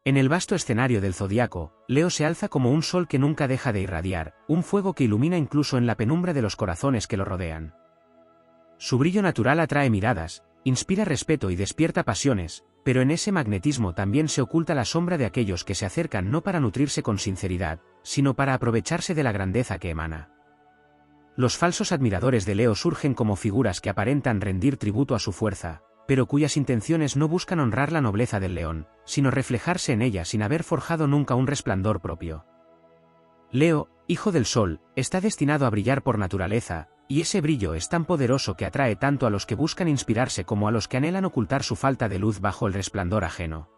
En el vasto escenario del zodiaco, Leo se alza como un sol que nunca deja de irradiar, un fuego que ilumina incluso en la penumbra de los corazones que lo rodean. Su brillo natural atrae miradas, inspira respeto y despierta pasiones, pero en ese magnetismo también se oculta la sombra de aquellos que se acercan no para nutrirse con sinceridad, sino para aprovecharse de la grandeza que emana. Los falsos admiradores de Leo surgen como figuras que aparentan rendir tributo a su fuerza, pero cuyas intenciones no buscan honrar la nobleza del león, sino reflejarse en ella sin haber forjado nunca un resplandor propio. Leo, hijo del sol, está destinado a brillar por naturaleza, y ese brillo es tan poderoso que atrae tanto a los que buscan inspirarse como a los que anhelan ocultar su falta de luz bajo el resplandor ajeno.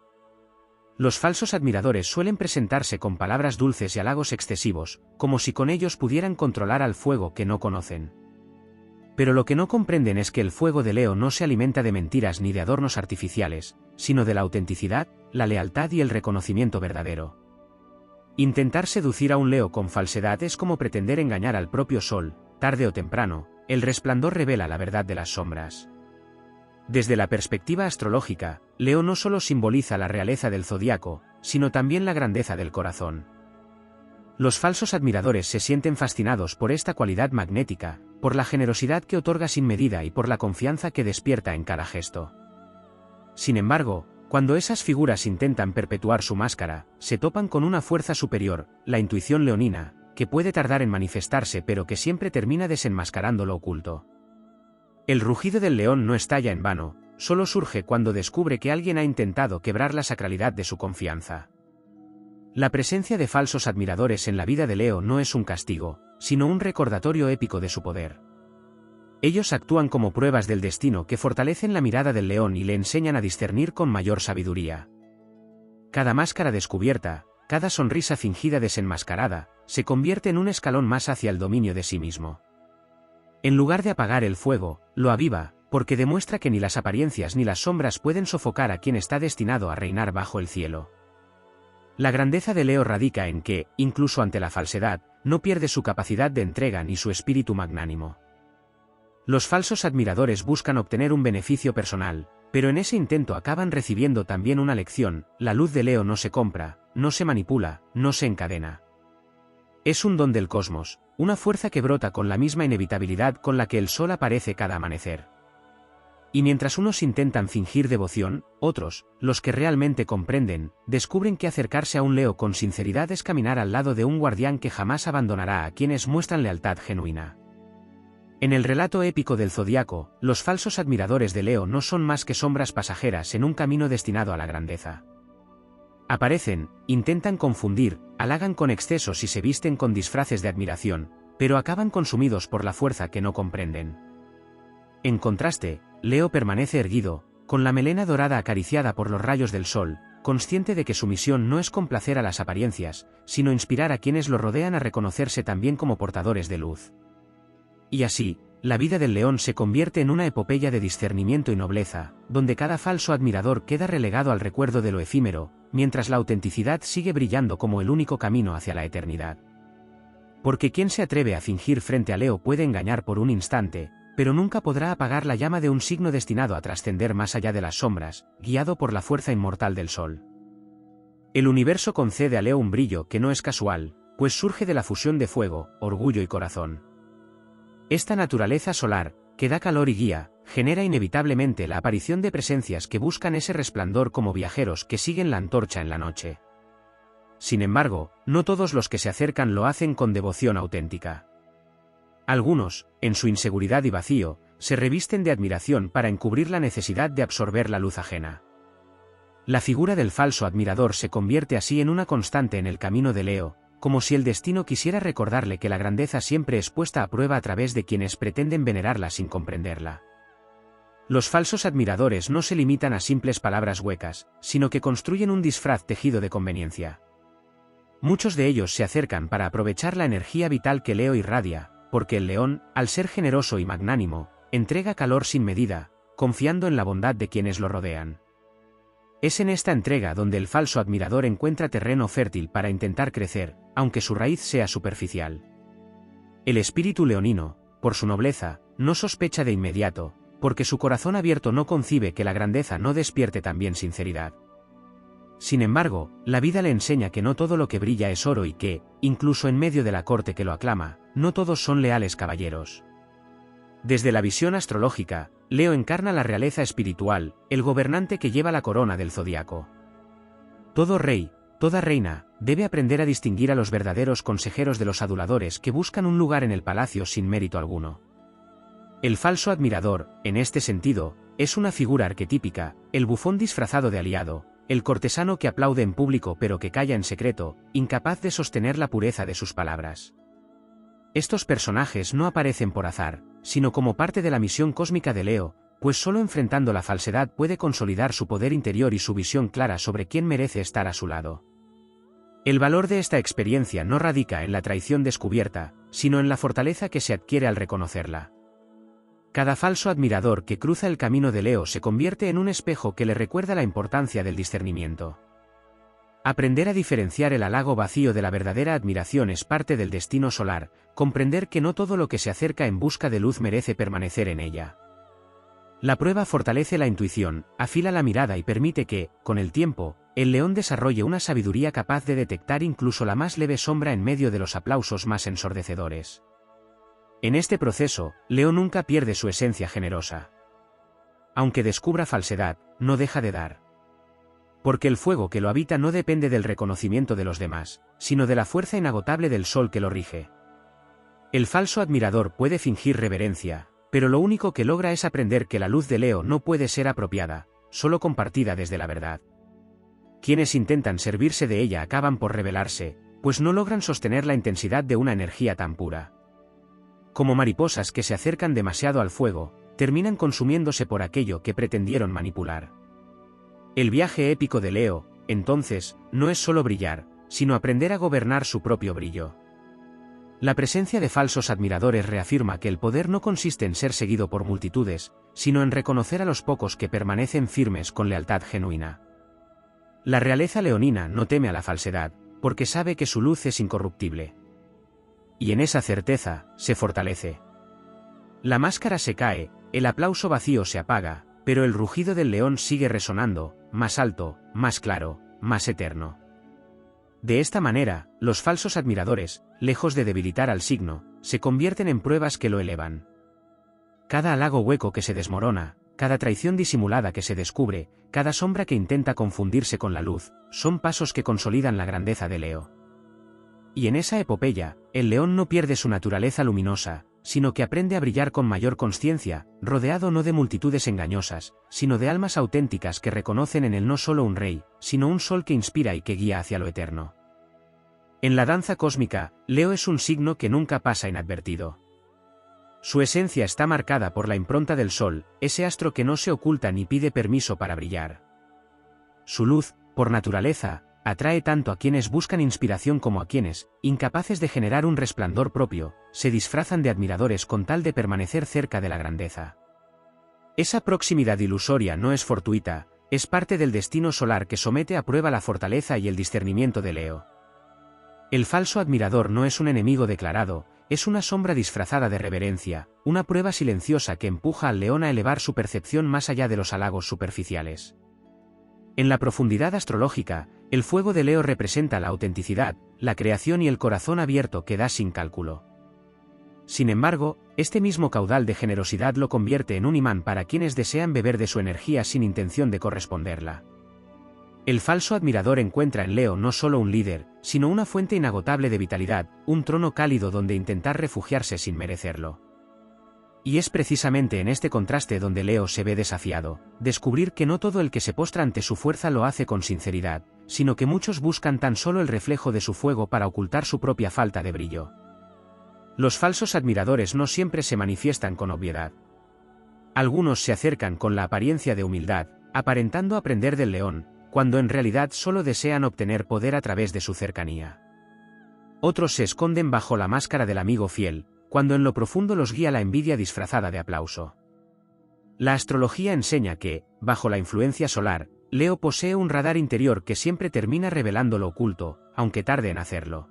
Los falsos admiradores suelen presentarse con palabras dulces y halagos excesivos, como si con ellos pudieran controlar al fuego que no conocen. Pero lo que no comprenden es que el fuego de Leo no se alimenta de mentiras ni de adornos artificiales, sino de la autenticidad, la lealtad y el reconocimiento verdadero. Intentar seducir a un Leo con falsedad es como pretender engañar al propio sol. Tarde o temprano, el resplandor revela la verdad de las sombras. Desde la perspectiva astrológica, Leo no solo simboliza la realeza del zodiaco, sino también la grandeza del corazón. Los falsos admiradores se sienten fascinados por esta cualidad magnética, por la generosidad que otorga sin medida y por la confianza que despierta en cada gesto. Sin embargo, cuando esas figuras intentan perpetuar su máscara, se topan con una fuerza superior, la intuición leonina, que puede tardar en manifestarse pero que siempre termina desenmascarando lo oculto. El rugido del león no estalla en vano, solo surge cuando descubre que alguien ha intentado quebrar la sacralidad de su confianza. La presencia de falsos admiradores en la vida de Leo no es un castigo, sino un recordatorio épico de su poder. Ellos actúan como pruebas del destino que fortalecen la mirada del león y le enseñan a discernir con mayor sabiduría. Cada máscara descubierta, cada sonrisa fingida desenmascarada, se convierte en un escalón más hacia el dominio de sí mismo. En lugar de apagar el fuego, lo aviva, porque demuestra que ni las apariencias ni las sombras pueden sofocar a quien está destinado a reinar bajo el cielo. La grandeza de Leo radica en que, incluso ante la falsedad, no pierde su capacidad de entrega ni su espíritu magnánimo. Los falsos admiradores buscan obtener un beneficio personal, pero en ese intento acaban recibiendo también una lección: la luz de Leo no se compra, no se manipula, no se encadena. Es un don del cosmos, una fuerza que brota con la misma inevitabilidad con la que el sol aparece cada amanecer. Y mientras unos intentan fingir devoción, otros, los que realmente comprenden, descubren que acercarse a un Leo con sinceridad es caminar al lado de un guardián que jamás abandonará a quienes muestran lealtad genuina. En el relato épico del zodiaco, los falsos admiradores de Leo no son más que sombras pasajeras en un camino destinado a la grandeza. Aparecen, intentan confundir, halagan con excesos y se visten con disfraces de admiración, pero acaban consumidos por la fuerza que no comprenden. En contraste, Leo permanece erguido, con la melena dorada acariciada por los rayos del sol, consciente de que su misión no es complacer a las apariencias, sino inspirar a quienes lo rodean a reconocerse también como portadores de luz. Y así, la vida del león se convierte en una epopeya de discernimiento y nobleza, donde cada falso admirador queda relegado al recuerdo de lo efímero, mientras la autenticidad sigue brillando como el único camino hacia la eternidad. Porque quien se atreve a fingir frente a Leo puede engañar por un instante, pero nunca podrá apagar la llama de un signo destinado a trascender más allá de las sombras, guiado por la fuerza inmortal del sol. El universo concede a Leo un brillo que no es casual, pues surge de la fusión de fuego, orgullo y corazón. Esta naturaleza solar, que da calor y guía, genera inevitablemente la aparición de presencias que buscan ese resplandor como viajeros que siguen la antorcha en la noche. Sin embargo, no todos los que se acercan lo hacen con devoción auténtica. Algunos, en su inseguridad y vacío, se revisten de admiración para encubrir la necesidad de absorber la luz ajena. La figura del falso admirador se convierte así en una constante en el camino de Leo, como si el destino quisiera recordarle que la grandeza siempre es puesta a prueba a través de quienes pretenden venerarla sin comprenderla. Los falsos admiradores no se limitan a simples palabras huecas, sino que construyen un disfraz tejido de conveniencia. Muchos de ellos se acercan para aprovechar la energía vital que Leo irradia, porque el león, al ser generoso y magnánimo, entrega calor sin medida, confiando en la bondad de quienes lo rodean. Es en esta entrega donde el falso admirador encuentra terreno fértil para intentar crecer, aunque su raíz sea superficial. El espíritu leonino, por su nobleza, no sospecha de inmediato, porque su corazón abierto no concibe que la grandeza no despierte también sinceridad. Sin embargo, la vida le enseña que no todo lo que brilla es oro y que, incluso en medio de la corte que lo aclama, no todos son leales caballeros. Desde la visión astrológica, Leo encarna la realeza espiritual, el gobernante que lleva la corona del zodiaco. Todo rey, toda reina, debe aprender a distinguir a los verdaderos consejeros de los aduladores que buscan un lugar en el palacio sin mérito alguno. El falso admirador, en este sentido, es una figura arquetípica, el bufón disfrazado de aliado, el cortesano que aplaude en público pero que calla en secreto, incapaz de sostener la pureza de sus palabras. Estos personajes no aparecen por azar, sino como parte de la misión cósmica de Leo, pues solo enfrentando la falsedad puede consolidar su poder interior y su visión clara sobre quién merece estar a su lado. El valor de esta experiencia no radica en la traición descubierta, sino en la fortaleza que se adquiere al reconocerla. Cada falso admirador que cruza el camino de Leo se convierte en un espejo que le recuerda la importancia del discernimiento. Aprender a diferenciar el halago vacío de la verdadera admiración es parte del destino solar, comprender que no todo lo que se acerca en busca de luz merece permanecer en ella. La prueba fortalece la intuición, afila la mirada y permite que, con el tiempo, el león desarrolle una sabiduría capaz de detectar incluso la más leve sombra en medio de los aplausos más ensordecedores. En este proceso, Leo nunca pierde su esencia generosa. Aunque descubra falsedad, no deja de dar. Porque el fuego que lo habita no depende del reconocimiento de los demás, sino de la fuerza inagotable del sol que lo rige. El falso admirador puede fingir reverencia, pero lo único que logra es aprender que la luz de Leo no puede ser apropiada, solo compartida desde la verdad. Quienes intentan servirse de ella acaban por rebelarse, pues no logran sostener la intensidad de una energía tan pura. Como mariposas que se acercan demasiado al fuego, terminan consumiéndose por aquello que pretendieron manipular. El viaje épico de Leo, entonces, no es solo brillar, sino aprender a gobernar su propio brillo. La presencia de falsos admiradores reafirma que el poder no consiste en ser seguido por multitudes, sino en reconocer a los pocos que permanecen firmes con lealtad genuina. La realeza leonina no teme a la falsedad, porque sabe que su luz es incorruptible. Y en esa certeza, se fortalece. La máscara se cae, el aplauso vacío se apaga, pero el rugido del león sigue resonando, más alto, más claro, más eterno. De esta manera, los falsos admiradores, lejos de debilitar al signo, se convierten en pruebas que lo elevan. Cada halago hueco que se desmorona, cada traición disimulada que se descubre, cada sombra que intenta confundirse con la luz, son pasos que consolidan la grandeza de Leo. Y en esa epopeya, el león no pierde su naturaleza luminosa, sino que aprende a brillar con mayor consciencia, rodeado no de multitudes engañosas, sino de almas auténticas que reconocen en él no solo un rey, sino un sol que inspira y que guía hacia lo eterno. En la danza cósmica, Leo es un signo que nunca pasa inadvertido. Su esencia está marcada por la impronta del sol, ese astro que no se oculta ni pide permiso para brillar. Su luz, por naturaleza, atrae tanto a quienes buscan inspiración como a quienes, incapaces de generar un resplandor propio, se disfrazan de admiradores con tal de permanecer cerca de la grandeza. Esa proximidad ilusoria no es fortuita, es parte del destino solar que somete a prueba la fortaleza y el discernimiento de Leo. El falso admirador no es un enemigo declarado, es una sombra disfrazada de reverencia, una prueba silenciosa que empuja al león a elevar su percepción más allá de los halagos superficiales. En la profundidad astrológica, el fuego de Leo representa la autenticidad, la creación y el corazón abierto que da sin cálculo. Sin embargo, este mismo caudal de generosidad lo convierte en un imán para quienes desean beber de su energía sin intención de corresponderla. El falso admirador encuentra en Leo no solo un líder, sino una fuente inagotable de vitalidad, un trono cálido donde intentar refugiarse sin merecerlo. Y es precisamente en este contraste donde Leo se ve desafiado, descubrir que no todo el que se postra ante su fuerza lo hace con sinceridad, sino que muchos buscan tan solo el reflejo de su fuego para ocultar su propia falta de brillo. Los falsos admiradores no siempre se manifiestan con obviedad. Algunos se acercan con la apariencia de humildad, aparentando aprender del león, cuando en realidad solo desean obtener poder a través de su cercanía. Otros se esconden bajo la máscara del amigo fiel, cuando en lo profundo los guía la envidia disfrazada de aplauso. La astrología enseña que, bajo la influencia solar, Leo posee un radar interior que siempre termina revelando lo oculto, aunque tarde en hacerlo.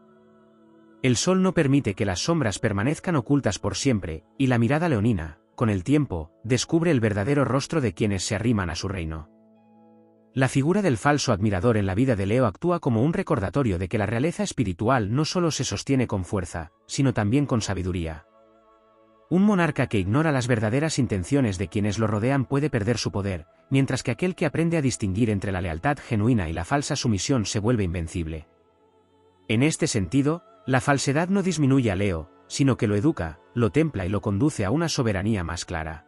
El sol no permite que las sombras permanezcan ocultas por siempre, y la mirada leonina, con el tiempo, descubre el verdadero rostro de quienes se arriman a su reino. La figura del falso admirador en la vida de Leo actúa como un recordatorio de que la realeza espiritual no solo se sostiene con fuerza, sino también con sabiduría. Un monarca que ignora las verdaderas intenciones de quienes lo rodean puede perder su poder, mientras que aquel que aprende a distinguir entre la lealtad genuina y la falsa sumisión se vuelve invencible. En este sentido, la falsedad no disminuye a Leo, sino que lo educa, lo templa y lo conduce a una soberanía más clara.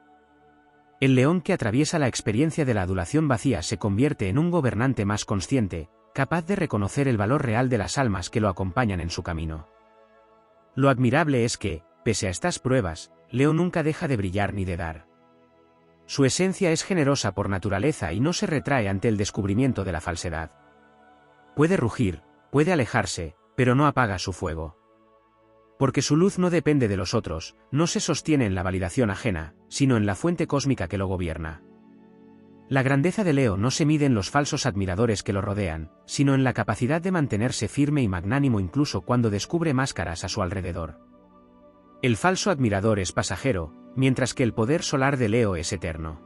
El león que atraviesa la experiencia de la adulación vacía se convierte en un gobernante más consciente, capaz de reconocer el valor real de las almas que lo acompañan en su camino. Lo admirable es que, pese a estas pruebas, Leo nunca deja de brillar ni de dar. Su esencia es generosa por naturaleza y no se retrae ante el descubrimiento de la falsedad. Puede rugir, puede alejarse, pero no apaga su fuego. Porque su luz no depende de los otros, no se sostiene en la validación ajena, sino en la fuente cósmica que lo gobierna. La grandeza de Leo no se mide en los falsos admiradores que lo rodean, sino en la capacidad de mantenerse firme y magnánimo incluso cuando descubre máscaras a su alrededor. El falso admirador es pasajero, mientras que el poder solar de Leo es eterno.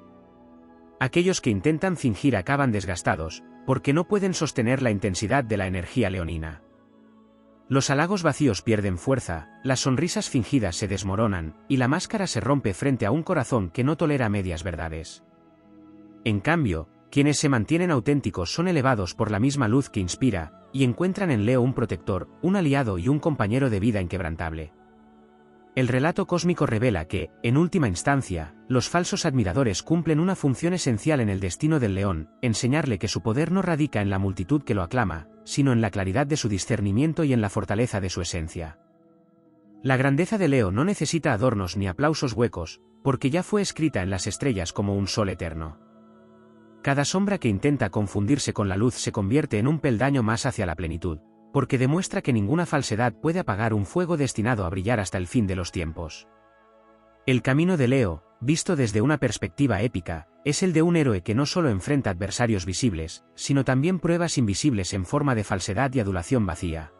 Aquellos que intentan fingir acaban desgastados, porque no pueden sostener la intensidad de la energía leonina. Los halagos vacíos pierden fuerza, las sonrisas fingidas se desmoronan, y la máscara se rompe frente a un corazón que no tolera medias verdades. En cambio, quienes se mantienen auténticos son elevados por la misma luz que inspira, y encuentran en Leo un protector, un aliado y un compañero de vida inquebrantable. El relato cósmico revela que, en última instancia, los falsos admiradores cumplen una función esencial en el destino del león, enseñarle que su poder no radica en la multitud que lo aclama, sino en la claridad de su discernimiento y en la fortaleza de su esencia. La grandeza de Leo no necesita adornos ni aplausos huecos, porque ya fue escrita en las estrellas como un sol eterno. Cada sombra que intenta confundirse con la luz se convierte en un peldaño más hacia la plenitud, porque demuestra que ninguna falsedad puede apagar un fuego destinado a brillar hasta el fin de los tiempos. El camino de Leo, visto desde una perspectiva épica, es el de un héroe que no solo enfrenta adversarios visibles, sino también pruebas invisibles en forma de falsedad y adulación vacía.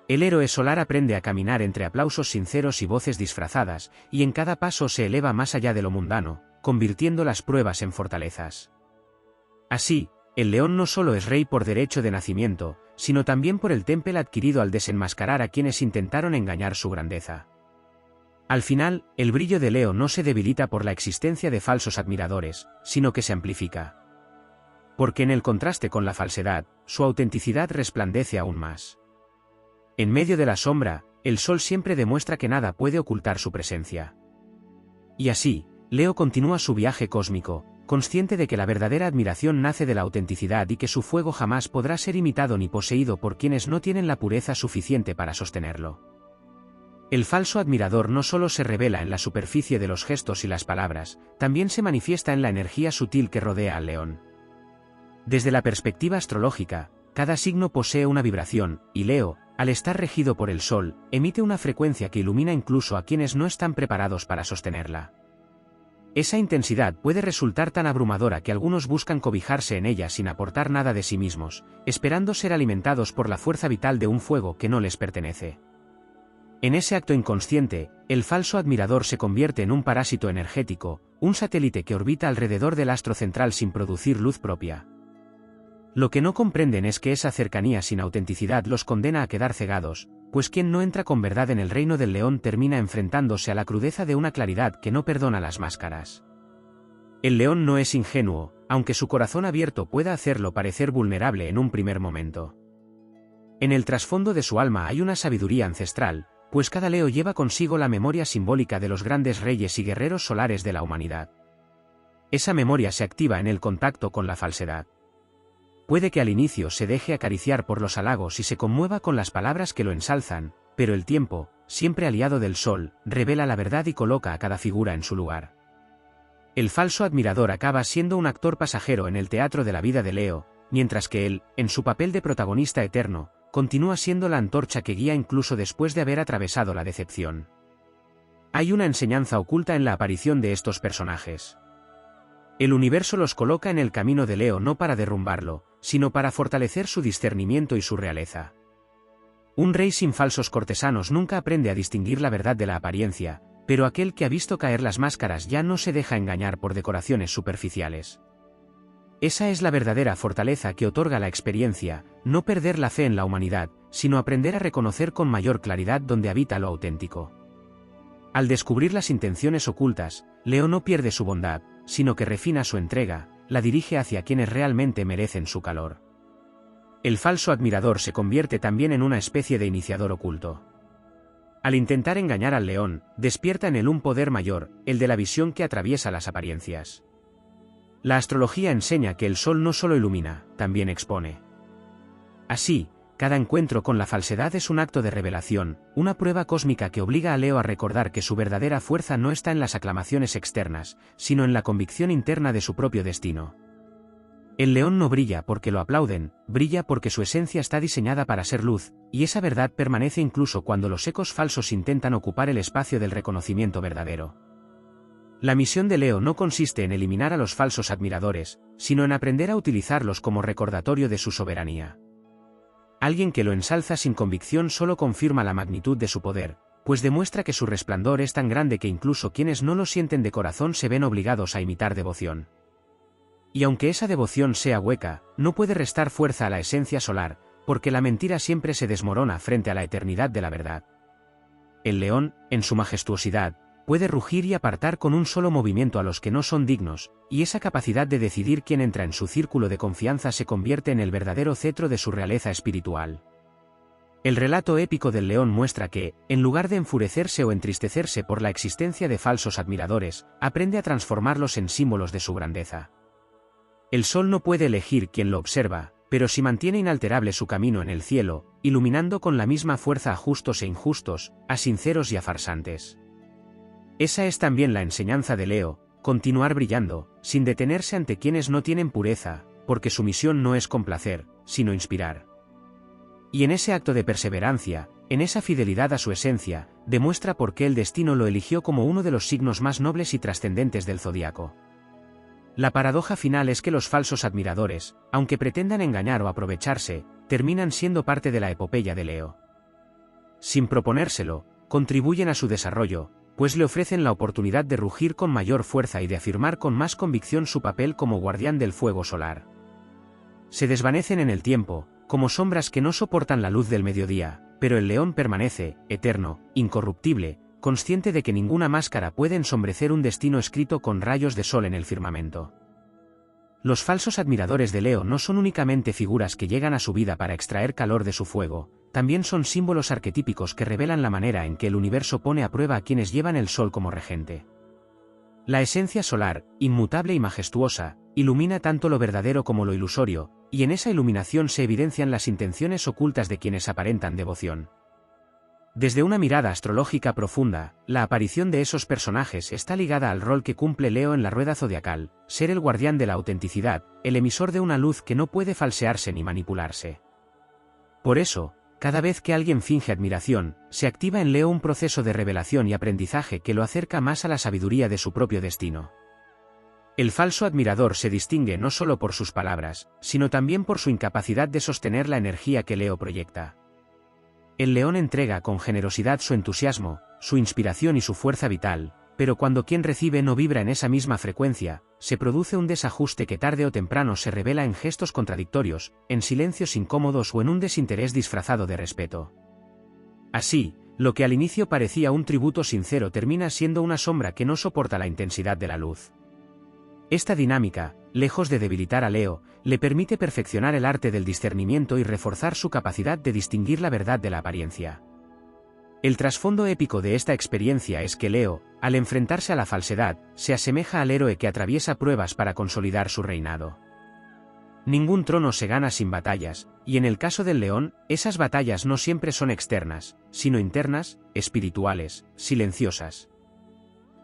El héroe solar aprende a caminar entre aplausos sinceros y voces disfrazadas, y en cada paso se eleva más allá de lo mundano, convirtiendo las pruebas en fortalezas. Así, el león no solo es rey por derecho de nacimiento, sino también por el temple adquirido al desenmascarar a quienes intentaron engañar su grandeza. Al final, el brillo de Leo no se debilita por la existencia de falsos admiradores, sino que se amplifica. Porque en el contraste con la falsedad, su autenticidad resplandece aún más. En medio de la sombra, el sol siempre demuestra que nada puede ocultar su presencia. Y así, Leo continúa su viaje cósmico, consciente de que la verdadera admiración nace de la autenticidad y que su fuego jamás podrá ser imitado ni poseído por quienes no tienen la pureza suficiente para sostenerlo. El falso admirador no solo se revela en la superficie de los gestos y las palabras, también se manifiesta en la energía sutil que rodea al león. Desde la perspectiva astrológica, cada signo posee una vibración, y Leo, al estar regido por el Sol, emite una frecuencia que ilumina incluso a quienes no están preparados para sostenerla. Esa intensidad puede resultar tan abrumadora que algunos buscan cobijarse en ella sin aportar nada de sí mismos, esperando ser alimentados por la fuerza vital de un fuego que no les pertenece. En ese acto inconsciente, el falso admirador se convierte en un parásito energético, un satélite que orbita alrededor del astro central sin producir luz propia. Lo que no comprenden es que esa cercanía sin autenticidad los condena a quedar cegados, pues quien no entra con verdad en el reino del león termina enfrentándose a la crudeza de una claridad que no perdona las máscaras. El león no es ingenuo, aunque su corazón abierto pueda hacerlo parecer vulnerable en un primer momento. En el trasfondo de su alma hay una sabiduría ancestral, pues cada Leo lleva consigo la memoria simbólica de los grandes reyes y guerreros solares de la humanidad. Esa memoria se activa en el contacto con la falsedad. Puede que al inicio se deje acariciar por los halagos y se conmueva con las palabras que lo ensalzan, pero el tiempo, siempre aliado del sol, revela la verdad y coloca a cada figura en su lugar. El falso admirador acaba siendo un actor pasajero en el teatro de la vida de Leo, mientras que él, en su papel de protagonista eterno, continúa siendo la antorcha que guía incluso después de haber atravesado la decepción. Hay una enseñanza oculta en la aparición de estos personajes. El universo los coloca en el camino de Leo no para derrumbarlo, sino para fortalecer su discernimiento y su realeza. Un rey sin falsos cortesanos nunca aprende a distinguir la verdad de la apariencia, pero aquel que ha visto caer las máscaras ya no se deja engañar por decoraciones superficiales. Esa es la verdadera fortaleza que otorga la experiencia, no perder la fe en la humanidad, sino aprender a reconocer con mayor claridad dónde habita lo auténtico. Al descubrir las intenciones ocultas, Leo no pierde su bondad, sino que refina su entrega, la dirige hacia quienes realmente merecen su calor. El falso admirador se convierte también en una especie de iniciador oculto. Al intentar engañar al león, despierta en él un poder mayor, el de la visión que atraviesa las apariencias. La astrología enseña que el sol no solo ilumina, también expone. Así, cada encuentro con la falsedad es un acto de revelación, una prueba cósmica que obliga a Leo a recordar que su verdadera fuerza no está en las aclamaciones externas, sino en la convicción interna de su propio destino. El león no brilla porque lo aplauden, brilla porque su esencia está diseñada para ser luz, y esa verdad permanece incluso cuando los ecos falsos intentan ocupar el espacio del reconocimiento verdadero. La misión de Leo no consiste en eliminar a los falsos admiradores, sino en aprender a utilizarlos como recordatorio de su soberanía. Alguien que lo ensalza sin convicción solo confirma la magnitud de su poder, pues demuestra que su resplandor es tan grande que incluso quienes no lo sienten de corazón se ven obligados a imitar devoción. Y aunque esa devoción sea hueca, no puede restar fuerza a la esencia solar, porque la mentira siempre se desmorona frente a la eternidad de la verdad. El león, en su majestuosidad, puede rugir y apartar con un solo movimiento a los que no son dignos, y esa capacidad de decidir quién entra en su círculo de confianza se convierte en el verdadero cetro de su realeza espiritual. El relato épico del león muestra que, en lugar de enfurecerse o entristecerse por la existencia de falsos admiradores, aprende a transformarlos en símbolos de su grandeza. El sol no puede elegir quién lo observa, pero sí mantiene inalterable su camino en el cielo, iluminando con la misma fuerza a justos e injustos, a sinceros y a farsantes. Esa es también la enseñanza de Leo, continuar brillando, sin detenerse ante quienes no tienen pureza, porque su misión no es complacer, sino inspirar. Y en ese acto de perseverancia, en esa fidelidad a su esencia, demuestra por qué el destino lo eligió como uno de los signos más nobles y trascendentes del zodiaco. La paradoja final es que los falsos admiradores, aunque pretendan engañar o aprovecharse, terminan siendo parte de la epopeya de Leo. Sin proponérselo, contribuyen a su desarrollo, pues le ofrecen la oportunidad de rugir con mayor fuerza y de afirmar con más convicción su papel como guardián del fuego solar. Se desvanecen en el tiempo, como sombras que no soportan la luz del mediodía, pero el león permanece, eterno, incorruptible, consciente de que ninguna máscara puede ensombrecer un destino escrito con rayos de sol en el firmamento. Los falsos admiradores de Leo no son únicamente figuras que llegan a su vida para extraer calor de su fuego, también son símbolos arquetípicos que revelan la manera en que el universo pone a prueba a quienes llevan el sol como regente. La esencia solar, inmutable y majestuosa, ilumina tanto lo verdadero como lo ilusorio, y en esa iluminación se evidencian las intenciones ocultas de quienes aparentan devoción. Desde una mirada astrológica profunda, la aparición de esos personajes está ligada al rol que cumple Leo en la rueda zodiacal, ser el guardián de la autenticidad, el emisor de una luz que no puede falsearse ni manipularse. Por eso, cada vez que alguien finge admiración, se activa en Leo un proceso de revelación y aprendizaje que lo acerca más a la sabiduría de su propio destino. El falso admirador se distingue no solo por sus palabras, sino también por su incapacidad de sostener la energía que Leo proyecta. El león entrega con generosidad su entusiasmo, su inspiración y su fuerza vital, pero cuando quien recibe no vibra en esa misma frecuencia, se produce un desajuste que tarde o temprano se revela en gestos contradictorios, en silencios incómodos o en un desinterés disfrazado de respeto. Así, lo que al inicio parecía un tributo sincero termina siendo una sombra que no soporta la intensidad de la luz. Esta dinámica, lejos de debilitar a Leo, le permite perfeccionar el arte del discernimiento y reforzar su capacidad de distinguir la verdad de la apariencia. El trasfondo épico de esta experiencia es que Leo, al enfrentarse a la falsedad, se asemeja al héroe que atraviesa pruebas para consolidar su reinado. Ningún trono se gana sin batallas, y en el caso del león, esas batallas no siempre son externas, sino internas, espirituales, silenciosas.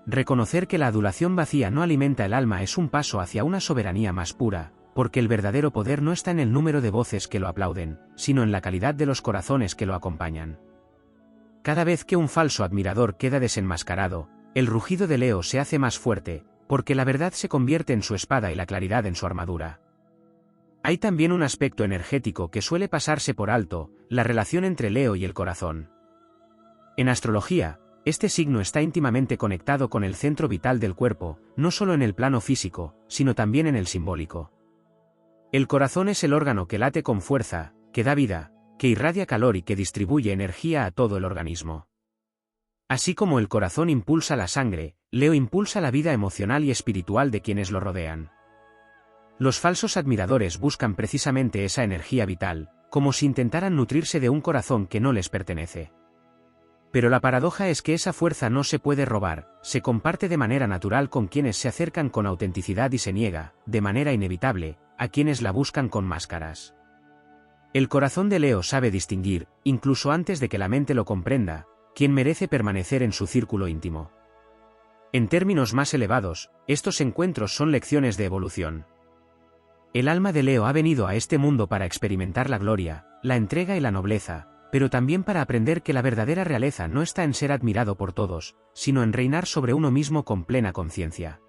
Reconocer que la adulación vacía no alimenta el alma es un paso hacia una soberanía más pura, porque el verdadero poder no está en el número de voces que lo aplauden, sino en la calidad de los corazones que lo acompañan. Cada vez que un falso admirador queda desenmascarado, el rugido de Leo se hace más fuerte, porque la verdad se convierte en su espada y la claridad en su armadura. Hay también un aspecto energético que suele pasarse por alto, la relación entre Leo y el corazón. En astrología, este signo está íntimamente conectado con el centro vital del cuerpo, no solo en el plano físico, sino también en el simbólico. El corazón es el órgano que late con fuerza, que da vida, que irradia calor y que distribuye energía a todo el organismo. Así como el corazón impulsa la sangre, Leo impulsa la vida emocional y espiritual de quienes lo rodean. Los falsos admiradores buscan precisamente esa energía vital, como si intentaran nutrirse de un corazón que no les pertenece. Pero la paradoja es que esa fuerza no se puede robar, se comparte de manera natural con quienes se acercan con autenticidad y se niega, de manera inevitable, a quienes la buscan con máscaras. El corazón de Leo sabe distinguir, incluso antes de que la mente lo comprenda, quién merece permanecer en su círculo íntimo. En términos más elevados, estos encuentros son lecciones de evolución. El alma de Leo ha venido a este mundo para experimentar la gloria, la entrega y la nobleza, pero también para aprender que la verdadera realeza no está en ser admirado por todos, sino en reinar sobre uno mismo con plena conciencia.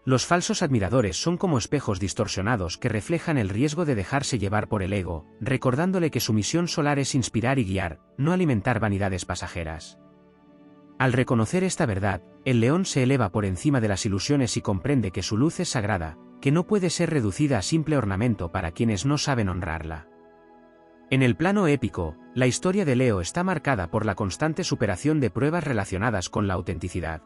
Los falsos admiradores son como espejos distorsionados que reflejan el riesgo de dejarse llevar por el ego, recordándole que su misión solar es inspirar y guiar, no alimentar vanidades pasajeras. Al reconocer esta verdad, el león se eleva por encima de las ilusiones y comprende que su luz es sagrada, que no puede ser reducida a simple ornamento para quienes no saben honrarla. En el plano épico, la historia de Leo está marcada por la constante superación de pruebas relacionadas con la autenticidad.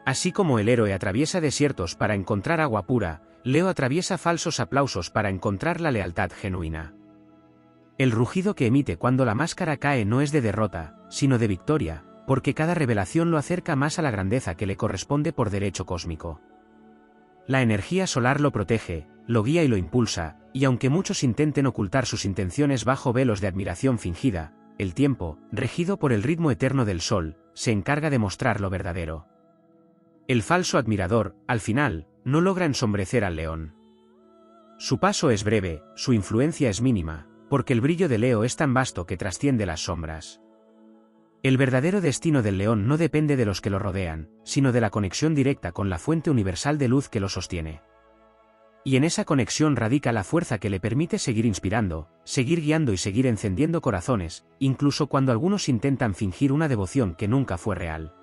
Así como el héroe atraviesa desiertos para encontrar agua pura, Leo atraviesa falsos aplausos para encontrar la lealtad genuina. El rugido que emite cuando la máscara cae no es de derrota, sino de victoria, porque cada revelación lo acerca más a la grandeza que le corresponde por derecho cósmico. La energía solar lo protege, lo guía y lo impulsa, y aunque muchos intenten ocultar sus intenciones bajo velos de admiración fingida, el tiempo, regido por el ritmo eterno del sol, se encarga de mostrar lo verdadero. El falso admirador, al final, no logra ensombrecer al león. Su paso es breve, su influencia es mínima, porque el brillo de Leo es tan vasto que trasciende las sombras. El verdadero destino del león no depende de los que lo rodean, sino de la conexión directa con la fuente universal de luz que lo sostiene. Y en esa conexión radica la fuerza que le permite seguir inspirando, seguir guiando y seguir encendiendo corazones, incluso cuando algunos intentan fingir una devoción que nunca fue real.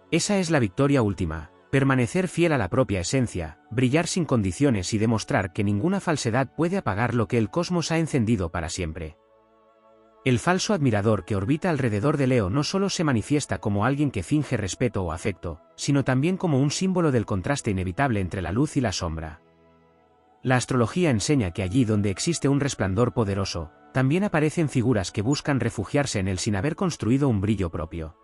Esa es la victoria última, permanecer fiel a la propia esencia, brillar sin condiciones y demostrar que ninguna falsedad puede apagar lo que el cosmos ha encendido para siempre. El falso admirador que orbita alrededor de Leo no solo se manifiesta como alguien que finge respeto o afecto, sino también como un símbolo del contraste inevitable entre la luz y la sombra. La astrología enseña que allí donde existe un resplandor poderoso, también aparecen figuras que buscan refugiarse en él sin haber construido un brillo propio.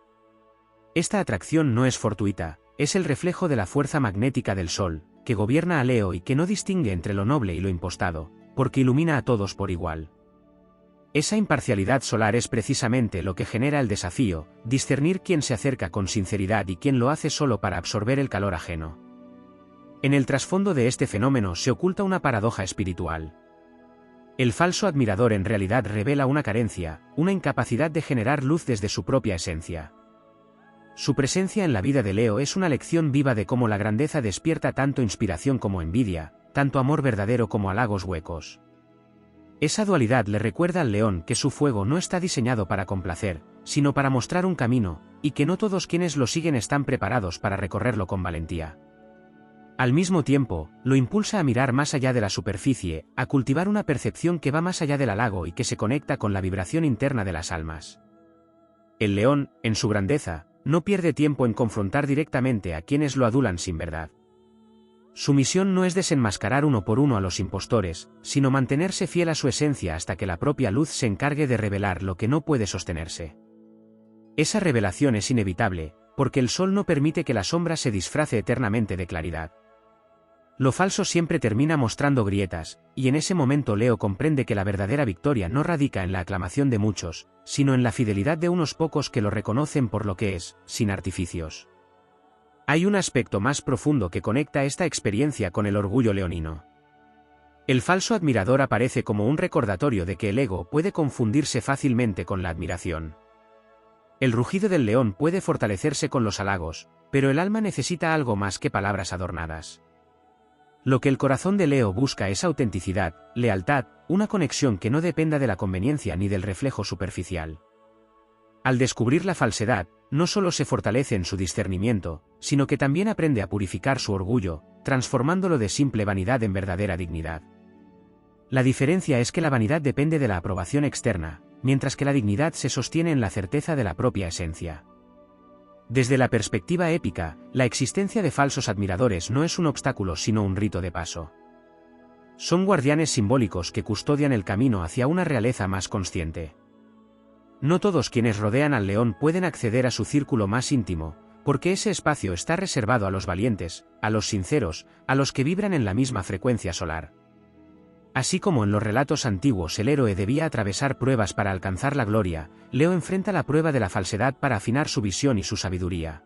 Esta atracción no es fortuita, es el reflejo de la fuerza magnética del Sol, que gobierna a Leo y que no distingue entre lo noble y lo impostado, porque ilumina a todos por igual. Esa imparcialidad solar es precisamente lo que genera el desafío, discernir quién se acerca con sinceridad y quién lo hace solo para absorber el calor ajeno. En el trasfondo de este fenómeno se oculta una paradoja espiritual. El falso admirador en realidad revela una carencia, una incapacidad de generar luz desde su propia esencia. Su presencia en la vida de Leo es una lección viva de cómo la grandeza despierta tanto inspiración como envidia, tanto amor verdadero como halagos huecos. Esa dualidad le recuerda al león que su fuego no está diseñado para complacer, sino para mostrar un camino, y que no todos quienes lo siguen están preparados para recorrerlo con valentía. Al mismo tiempo, lo impulsa a mirar más allá de la superficie, a cultivar una percepción que va más allá del halago y que se conecta con la vibración interna de las almas. El león, en su grandeza, no pierde tiempo en confrontar directamente a quienes lo adulan sin verdad. Su misión no es desenmascarar uno por uno a los impostores, sino mantenerse fiel a su esencia hasta que la propia luz se encargue de revelar lo que no puede sostenerse. Esa revelación es inevitable, porque el sol no permite que la sombra se disfrace eternamente de claridad. Lo falso siempre termina mostrando grietas, y en ese momento Leo comprende que la verdadera victoria no radica en la aclamación de muchos, sino en la fidelidad de unos pocos que lo reconocen por lo que es, sin artificios. Hay un aspecto más profundo que conecta esta experiencia con el orgullo leonino. El falso admirador aparece como un recordatorio de que el ego puede confundirse fácilmente con la admiración. El rugido del león puede fortalecerse con los halagos, pero el alma necesita algo más que palabras adornadas. Lo que el corazón de Leo busca es autenticidad, lealtad, una conexión que no dependa de la conveniencia ni del reflejo superficial. Al descubrir la falsedad, no solo se fortalece en su discernimiento, sino que también aprende a purificar su orgullo, transformándolo de simple vanidad en verdadera dignidad. La diferencia es que la vanidad depende de la aprobación externa, mientras que la dignidad se sostiene en la certeza de la propia esencia. Desde la perspectiva épica, la existencia de falsos admiradores no es un obstáculo sino un rito de paso. Son guardianes simbólicos que custodian el camino hacia una realeza más consciente. No todos quienes rodean al león pueden acceder a su círculo más íntimo, porque ese espacio está reservado a los valientes, a los sinceros, a los que vibran en la misma frecuencia solar. Así como en los relatos antiguos el héroe debía atravesar pruebas para alcanzar la gloria, Leo enfrenta la prueba de la falsedad para afinar su visión y su sabiduría.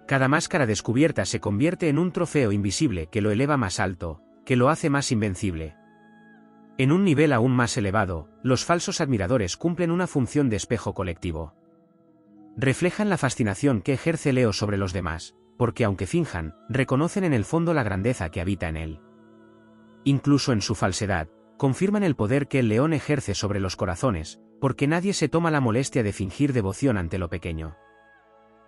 Cada máscara descubierta se convierte en un trofeo invisible que lo eleva más alto, que lo hace más invencible. En un nivel aún más elevado, los falsos admiradores cumplen una función de espejo colectivo. Reflejan la fascinación que ejerce Leo sobre los demás, porque aunque finjan, reconocen en el fondo la grandeza que habita en él. Incluso en su falsedad, confirman el poder que el león ejerce sobre los corazones, porque nadie se toma la molestia de fingir devoción ante lo pequeño.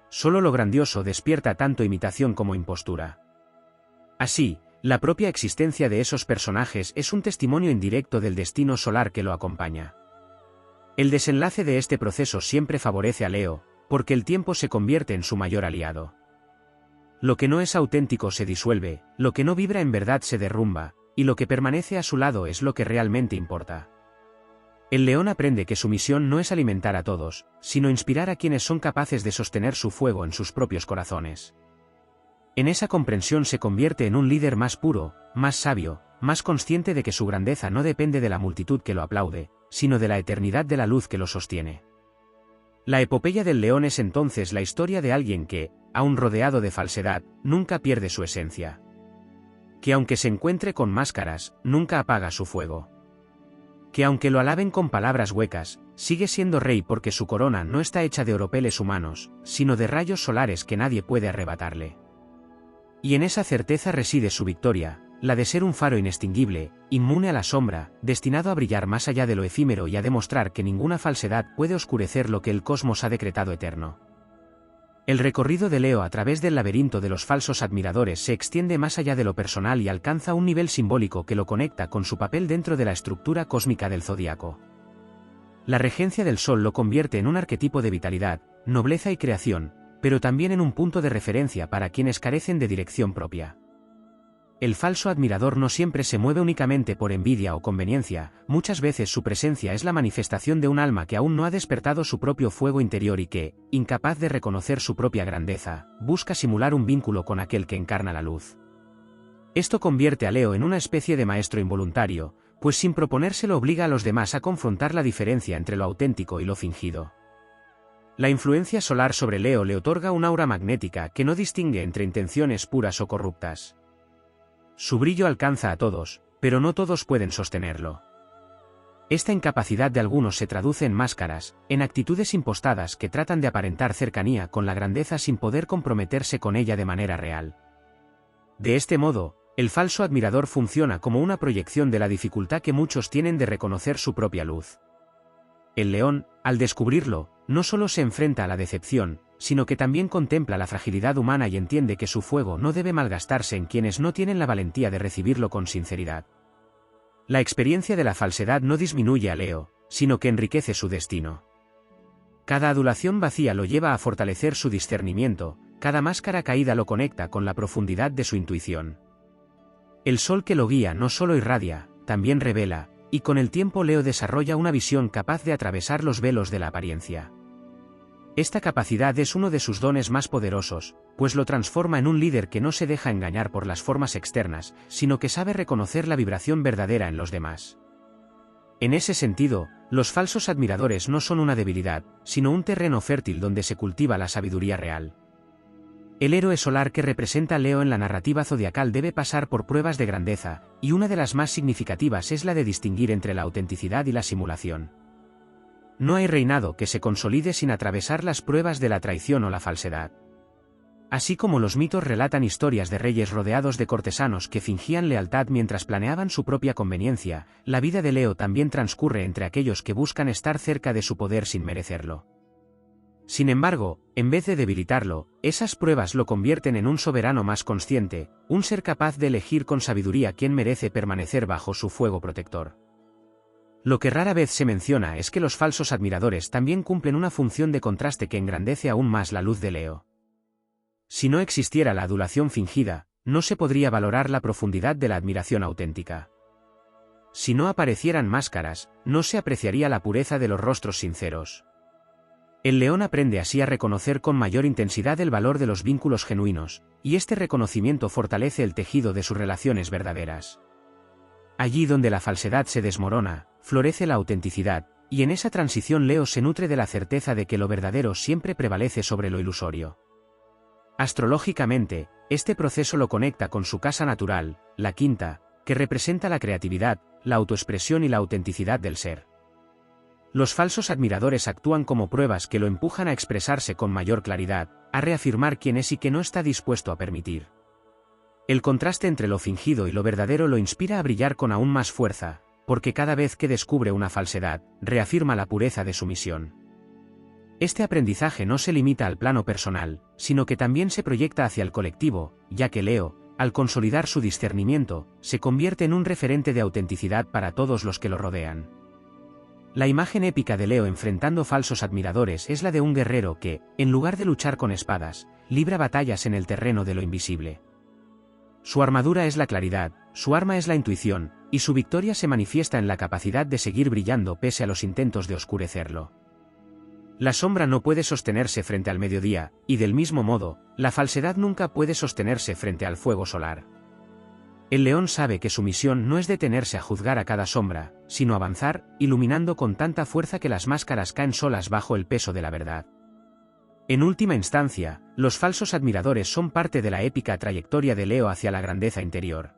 Solo lo grandioso despierta tanto imitación como impostura. Así, la propia existencia de esos personajes es un testimonio indirecto del destino solar que lo acompaña. El desenlace de este proceso siempre favorece a Leo, porque el tiempo se convierte en su mayor aliado. Lo que no es auténtico se disuelve, lo que no vibra en verdad se derrumba, y lo que permanece a su lado es lo que realmente importa. El león aprende que su misión no es alimentar a todos, sino inspirar a quienes son capaces de sostener su fuego en sus propios corazones. En esa comprensión se convierte en un líder más puro, más sabio, más consciente de que su grandeza no depende de la multitud que lo aplaude, sino de la eternidad de la luz que lo sostiene. La epopeya del león es entonces la historia de alguien que, aun rodeado de falsedad, nunca pierde su esencia. Que aunque se encuentre con máscaras, nunca apaga su fuego. Que aunque lo alaben con palabras huecas, sigue siendo rey porque su corona no está hecha de oropeles humanos, sino de rayos solares que nadie puede arrebatarle. Y en esa certeza reside su victoria, la de ser un faro inextinguible, inmune a la sombra, destinado a brillar más allá de lo efímero y a demostrar que ninguna falsedad puede oscurecer lo que el cosmos ha decretado eterno. El recorrido de Leo a través del laberinto de los falsos admiradores se extiende más allá de lo personal y alcanza un nivel simbólico que lo conecta con su papel dentro de la estructura cósmica del zodiaco. La regencia del Sol lo convierte en un arquetipo de vitalidad, nobleza y creación, pero también en un punto de referencia para quienes carecen de dirección propia. El falso admirador no siempre se mueve únicamente por envidia o conveniencia, muchas veces su presencia es la manifestación de un alma que aún no ha despertado su propio fuego interior y que, incapaz de reconocer su propia grandeza, busca simular un vínculo con aquel que encarna la luz. Esto convierte a Leo en una especie de maestro involuntario, pues sin proponérselo obliga a los demás a confrontar la diferencia entre lo auténtico y lo fingido. La influencia solar sobre Leo le otorga un aura magnética que no distingue entre intenciones puras o corruptas. Su brillo alcanza a todos, pero no todos pueden sostenerlo. Esta incapacidad de algunos se traduce en máscaras, en actitudes impostadas que tratan de aparentar cercanía con la grandeza sin poder comprometerse con ella de manera real. De este modo, el falso admirador funciona como una proyección de la dificultad que muchos tienen de reconocer su propia luz. El león, al descubrirlo, no solo se enfrenta a la decepción, sino que también contempla la fragilidad humana y entiende que su fuego no debe malgastarse en quienes no tienen la valentía de recibirlo con sinceridad. La experiencia de la falsedad no disminuye a Leo, sino que enriquece su destino. Cada adulación vacía lo lleva a fortalecer su discernimiento, cada máscara caída lo conecta con la profundidad de su intuición. El sol que lo guía no solo irradia, también revela, y con el tiempo Leo desarrolla una visión capaz de atravesar los velos de la apariencia. Esta capacidad es uno de sus dones más poderosos, pues lo transforma en un líder que no se deja engañar por las formas externas, sino que sabe reconocer la vibración verdadera en los demás. En ese sentido, los falsos admiradores no son una debilidad, sino un terreno fértil donde se cultiva la sabiduría real. El héroe solar que representa Leo en la narrativa zodiacal debe pasar por pruebas de grandeza, y una de las más significativas es la de distinguir entre la autenticidad y la simulación. No hay reinado que se consolide sin atravesar las pruebas de la traición o la falsedad. Así como los mitos relatan historias de reyes rodeados de cortesanos que fingían lealtad mientras planeaban su propia conveniencia, la vida de Leo también transcurre entre aquellos que buscan estar cerca de su poder sin merecerlo. Sin embargo, en vez de debilitarlo, esas pruebas lo convierten en un soberano más consciente, un ser capaz de elegir con sabiduría quién merece permanecer bajo su fuego protector. Lo que rara vez se menciona es que los falsos admiradores también cumplen una función de contraste que engrandece aún más la luz de Leo. Si no existiera la adulación fingida, no se podría valorar la profundidad de la admiración auténtica. Si no aparecieran máscaras, no se apreciaría la pureza de los rostros sinceros. El león aprende así a reconocer con mayor intensidad el valor de los vínculos genuinos, y este reconocimiento fortalece el tejido de sus relaciones verdaderas. Allí donde la falsedad se desmorona, florece la autenticidad, y en esa transición Leo se nutre de la certeza de que lo verdadero siempre prevalece sobre lo ilusorio. Astrológicamente, este proceso lo conecta con su casa natural, la quinta, que representa la creatividad, la autoexpresión y la autenticidad del ser. Los falsos admiradores actúan como pruebas que lo empujan a expresarse con mayor claridad, a reafirmar quién es y qué no está dispuesto a permitir. El contraste entre lo fingido y lo verdadero lo inspira a brillar con aún más fuerza, porque cada vez que descubre una falsedad, reafirma la pureza de su misión. Este aprendizaje no se limita al plano personal, sino que también se proyecta hacia el colectivo, ya que Leo, al consolidar su discernimiento, se convierte en un referente de autenticidad para todos los que lo rodean. La imagen épica de Leo enfrentando falsos admiradores es la de un guerrero que, en lugar de luchar con espadas, libra batallas en el terreno de lo invisible. Su armadura es la claridad, su arma es la intuición, y su victoria se manifiesta en la capacidad de seguir brillando pese a los intentos de oscurecerlo. La sombra no puede sostenerse frente al mediodía, y del mismo modo, la falsedad nunca puede sostenerse frente al fuego solar. El león sabe que su misión no es detenerse a juzgar a cada sombra, sino avanzar, iluminando con tanta fuerza que las máscaras caen solas bajo el peso de la verdad. En última instancia, los falsos admiradores son parte de la épica trayectoria de Leo hacia la grandeza interior.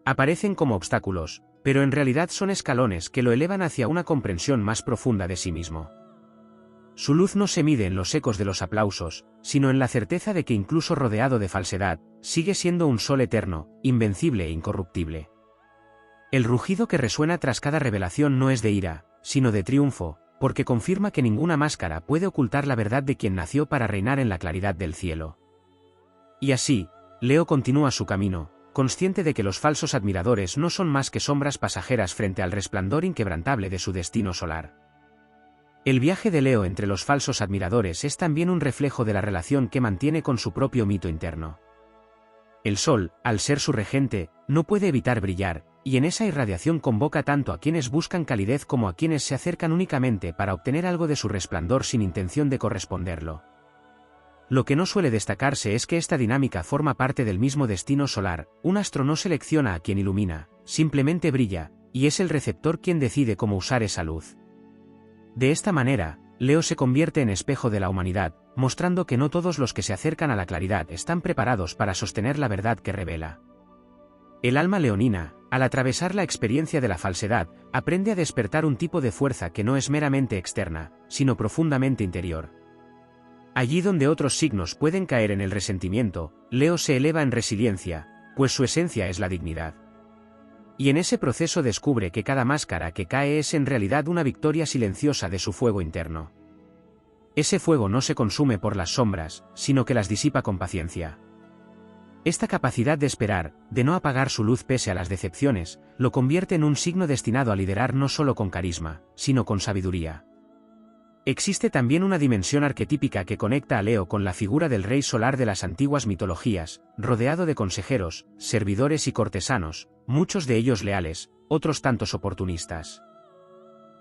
Aparecen como obstáculos, pero en realidad son escalones que lo elevan hacia una comprensión más profunda de sí mismo. Su luz no se mide en los ecos de los aplausos, sino en la certeza de que incluso rodeado de falsedad, sigue siendo un sol eterno, invencible e incorruptible. El rugido que resuena tras cada revelación no es de ira, sino de triunfo, porque confirma que ninguna máscara puede ocultar la verdad de quien nació para reinar en la claridad del cielo. Y así, Leo continúa su camino, consciente de que los falsos admiradores no son más que sombras pasajeras frente al resplandor inquebrantable de su destino solar. El viaje de Leo entre los falsos admiradores es también un reflejo de la relación que mantiene con su propio mito interno. El sol, al ser su regente, no puede evitar brillar, y en esa irradiación convoca tanto a quienes buscan calidez como a quienes se acercan únicamente para obtener algo de su resplandor sin intención de corresponderlo. Lo que no suele destacarse es que esta dinámica forma parte del mismo destino solar. Un astro no selecciona a quien ilumina, simplemente brilla, y es el receptor quien decide cómo usar esa luz. De esta manera, Leo se convierte en espejo de la humanidad, mostrando que no todos los que se acercan a la claridad están preparados para sostener la verdad que revela. El alma leonina, al atravesar la experiencia de la falsedad, aprende a despertar un tipo de fuerza que no es meramente externa, sino profundamente interior. Allí donde otros signos pueden caer en el resentimiento, Leo se eleva en resiliencia, pues su esencia es la dignidad. Y en ese proceso descubre que cada máscara que cae es en realidad una victoria silenciosa de su fuego interno. Ese fuego no se consume por las sombras, sino que las disipa con paciencia. Esta capacidad de esperar, de no apagar su luz pese a las decepciones, lo convierte en un signo destinado a liderar no solo con carisma, sino con sabiduría. Existe también una dimensión arquetípica que conecta a Leo con la figura del rey solar de las antiguas mitologías, rodeado de consejeros, servidores y cortesanos, muchos de ellos leales, otros tantos oportunistas.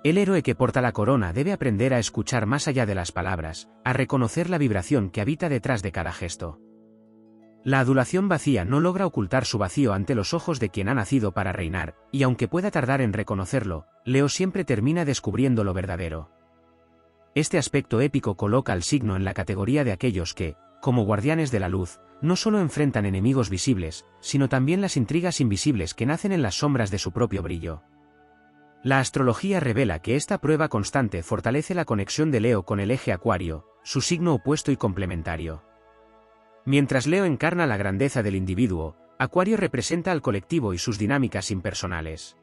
El héroe que porta la corona debe aprender a escuchar más allá de las palabras, a reconocer la vibración que habita detrás de cada gesto. La adulación vacía no logra ocultar su vacío ante los ojos de quien ha nacido para reinar, y aunque pueda tardar en reconocerlo, Leo siempre termina descubriendo lo verdadero. Este aspecto épico coloca al signo en la categoría de aquellos que, como guardianes de la luz, no solo enfrentan enemigos visibles, sino también las intrigas invisibles que nacen en las sombras de su propio brillo. La astrología revela que esta prueba constante fortalece la conexión de Leo con el eje Acuario, su signo opuesto y complementario. Mientras Leo encarna la grandeza del individuo, Acuario representa al colectivo y sus dinámicas impersonales.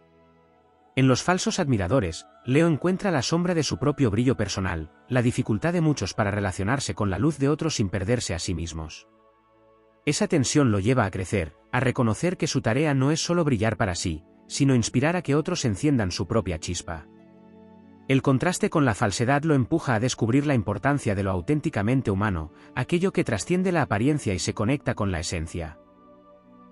En los falsos admiradores, Leo encuentra la sombra de su propio brillo personal, la dificultad de muchos para relacionarse con la luz de otros sin perderse a sí mismos. Esa tensión lo lleva a crecer, a reconocer que su tarea no es solo brillar para sí, sino inspirar a que otros enciendan su propia chispa. El contraste con la falsedad lo empuja a descubrir la importancia de lo auténticamente humano, aquello que trasciende la apariencia y se conecta con la esencia.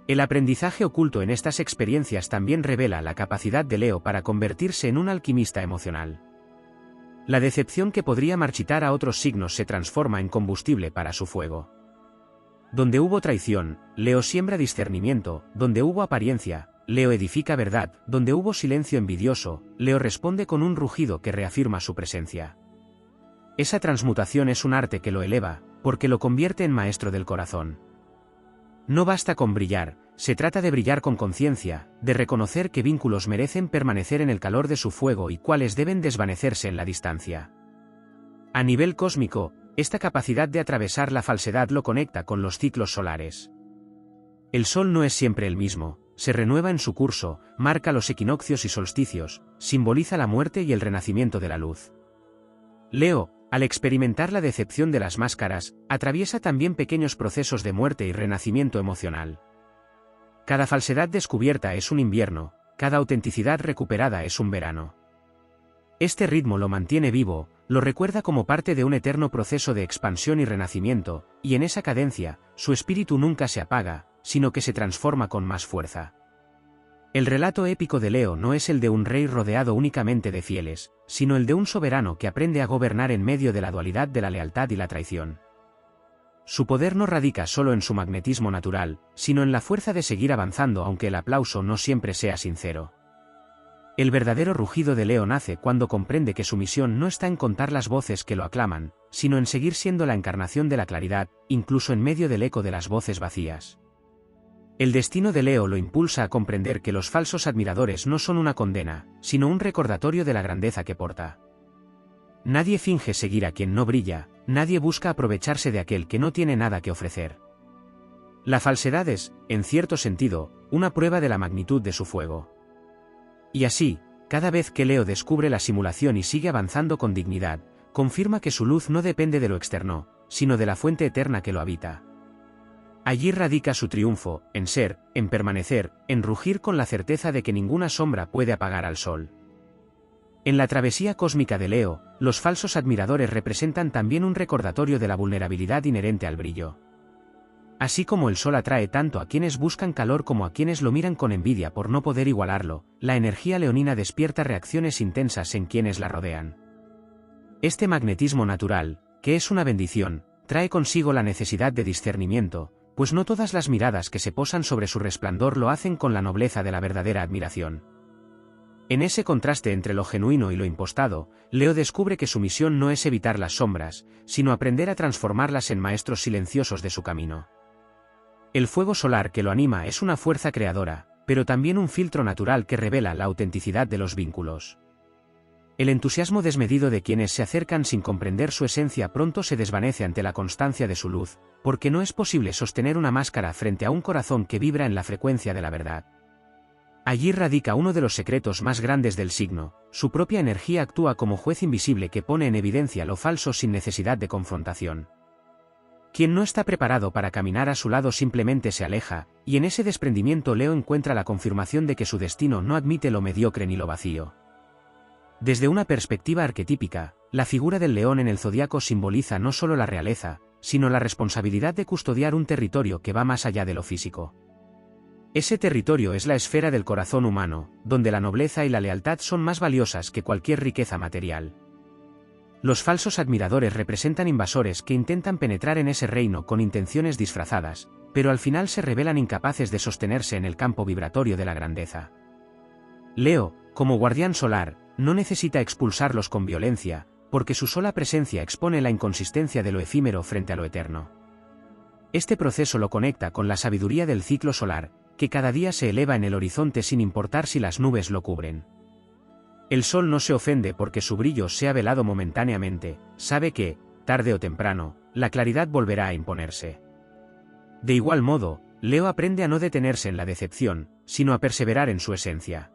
El aprendizaje oculto en estas experiencias también revela la capacidad de Leo para convertirse en un alquimista emocional. La decepción que podría marchitar a otros signos se transforma en combustible para su fuego. Donde hubo traición, Leo siembra discernimiento; donde hubo apariencia, Leo edifica verdad; donde hubo silencio envidioso, Leo responde con un rugido que reafirma su presencia. Esa transmutación es un arte que lo eleva, porque lo convierte en maestro del corazón. No basta con brillar, se trata de brillar con conciencia, de reconocer qué vínculos merecen permanecer en el calor de su fuego y cuáles deben desvanecerse en la distancia. A nivel cósmico, esta capacidad de atravesar la falsedad lo conecta con los ciclos solares. El Sol no es siempre el mismo, se renueva en su curso, marca los equinoccios y solsticios, simboliza la muerte y el renacimiento de la luz. Leo, al experimentar la decepción de las máscaras, atraviesa también pequeños procesos de muerte y renacimiento emocional. Cada falsedad descubierta es un invierno, cada autenticidad recuperada es un verano. Este ritmo lo mantiene vivo, lo recuerda como parte de un eterno proceso de expansión y renacimiento, y en esa cadencia, su espíritu nunca se apaga, sino que se transforma con más fuerza. El relato épico de Leo no es el de un rey rodeado únicamente de fieles, sino el de un soberano que aprende a gobernar en medio de la dualidad de la lealtad y la traición. Su poder no radica solo en su magnetismo natural, sino en la fuerza de seguir avanzando aunque el aplauso no siempre sea sincero. El verdadero rugido de Leo nace cuando comprende que su misión no está en contar las voces que lo aclaman, sino en seguir siendo la encarnación de la claridad, incluso en medio del eco de las voces vacías. El destino de Leo lo impulsa a comprender que los falsos admiradores no son una condena, sino un recordatorio de la grandeza que porta. Nadie finge seguir a quien no brilla, nadie busca aprovecharse de aquel que no tiene nada que ofrecer. La falsedad es, en cierto sentido, una prueba de la magnitud de su fuego. Y así, cada vez que Leo descubre la simulación y sigue avanzando con dignidad, confirma que su luz no depende de lo externo, sino de la fuente eterna que lo habita. Allí radica su triunfo, en ser, en permanecer, en rugir con la certeza de que ninguna sombra puede apagar al sol. En la travesía cósmica de Leo, los falsos admiradores representan también un recordatorio de la vulnerabilidad inherente al brillo. Así como el sol atrae tanto a quienes buscan calor como a quienes lo miran con envidia por no poder igualarlo, la energía leonina despierta reacciones intensas en quienes la rodean. Este magnetismo natural, que es una bendición, trae consigo la necesidad de discernimiento, pues no todas las miradas que se posan sobre su resplandor lo hacen con la nobleza de la verdadera admiración. En ese contraste entre lo genuino y lo impostado, Leo descubre que su misión no es evitar las sombras, sino aprender a transformarlas en maestros silenciosos de su camino. El fuego solar que lo anima es una fuerza creadora, pero también un filtro natural que revela la autenticidad de los vínculos. El entusiasmo desmedido de quienes se acercan sin comprender su esencia pronto se desvanece ante la constancia de su luz, porque no es posible sostener una máscara frente a un corazón que vibra en la frecuencia de la verdad. Allí radica uno de los secretos más grandes del signo: su propia energía actúa como juez invisible que pone en evidencia lo falso sin necesidad de confrontación. Quien no está preparado para caminar a su lado simplemente se aleja, y en ese desprendimiento Leo encuentra la confirmación de que su destino no admite lo mediocre ni lo vacío. Desde una perspectiva arquetípica, la figura del león en el zodiaco simboliza no solo la realeza, sino la responsabilidad de custodiar un territorio que va más allá de lo físico. Ese territorio es la esfera del corazón humano, donde la nobleza y la lealtad son más valiosas que cualquier riqueza material. Los falsos admiradores representan invasores que intentan penetrar en ese reino con intenciones disfrazadas, pero al final se revelan incapaces de sostenerse en el campo vibratorio de la grandeza. Leo, como guardián solar, no necesita expulsarlos con violencia, porque su sola presencia expone la inconsistencia de lo efímero frente a lo eterno. Este proceso lo conecta con la sabiduría del ciclo solar, que cada día se eleva en el horizonte sin importar si las nubes lo cubren. El sol no se ofende porque su brillo sea velado momentáneamente, sabe que, tarde o temprano, la claridad volverá a imponerse. De igual modo, Leo aprende a no detenerse en la decepción, sino a perseverar en su esencia.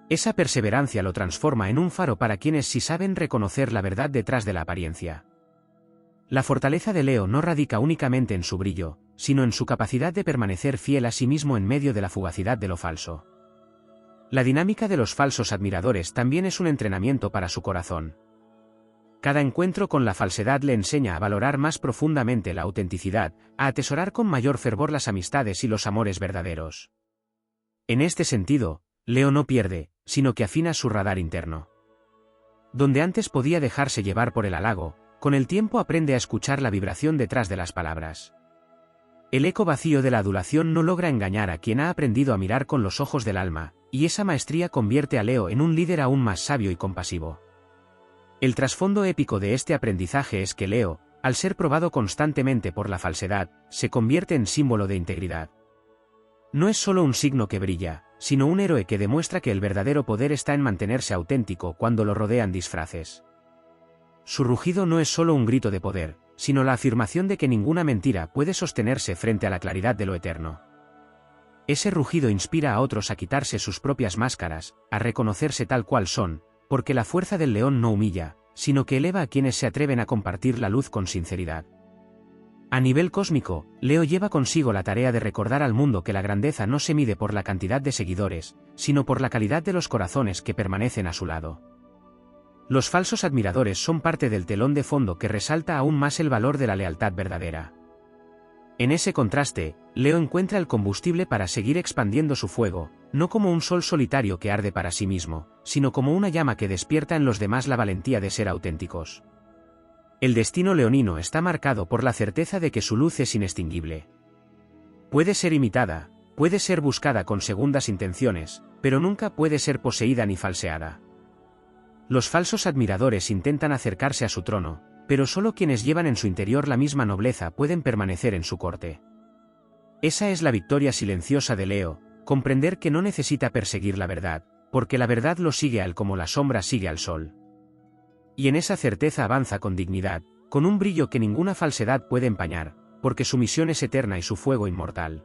Esa perseverancia lo transforma en un faro para quienes sí saben reconocer la verdad detrás de la apariencia. La fortaleza de Leo no radica únicamente en su brillo, sino en su capacidad de permanecer fiel a sí mismo en medio de la fugacidad de lo falso. La dinámica de los falsos admiradores también es un entrenamiento para su corazón. Cada encuentro con la falsedad le enseña a valorar más profundamente la autenticidad, a atesorar con mayor fervor las amistades y los amores verdaderos. En este sentido, Leo no pierde, sino que afina su radar interno. Donde antes podía dejarse llevar por el halago, con el tiempo aprende a escuchar la vibración detrás de las palabras. El eco vacío de la adulación no logra engañar a quien ha aprendido a mirar con los ojos del alma, y esa maestría convierte a Leo en un líder aún más sabio y compasivo. El trasfondo épico de este aprendizaje es que Leo, al ser probado constantemente por la falsedad, se convierte en símbolo de integridad. No es solo un signo que brilla, sino un héroe que demuestra que el verdadero poder está en mantenerse auténtico cuando lo rodean disfraces. Su rugido no es solo un grito de poder, sino la afirmación de que ninguna mentira puede sostenerse frente a la claridad de lo eterno. Ese rugido inspira a otros a quitarse sus propias máscaras, a reconocerse tal cual son, porque la fuerza del león no humilla, sino que eleva a quienes se atreven a compartir la luz con sinceridad. A nivel cósmico, Leo lleva consigo la tarea de recordar al mundo que la grandeza no se mide por la cantidad de seguidores, sino por la calidad de los corazones que permanecen a su lado. Los falsos admiradores son parte del telón de fondo que resalta aún más el valor de la lealtad verdadera. En ese contraste, Leo encuentra el combustible para seguir expandiendo su fuego, no como un sol solitario que arde para sí mismo, sino como una llama que despierta en los demás la valentía de ser auténticos. El destino leonino está marcado por la certeza de que su luz es inextinguible. Puede ser imitada, puede ser buscada con segundas intenciones, pero nunca puede ser poseída ni falseada. Los falsos admiradores intentan acercarse a su trono, pero solo quienes llevan en su interior la misma nobleza pueden permanecer en su corte. Esa es la victoria silenciosa de Leo, comprender que no necesita perseguir la verdad, porque la verdad lo sigue a él como la sombra sigue al sol. Y en esa certeza avanza con dignidad, con un brillo que ninguna falsedad puede empañar, porque su misión es eterna y su fuego inmortal.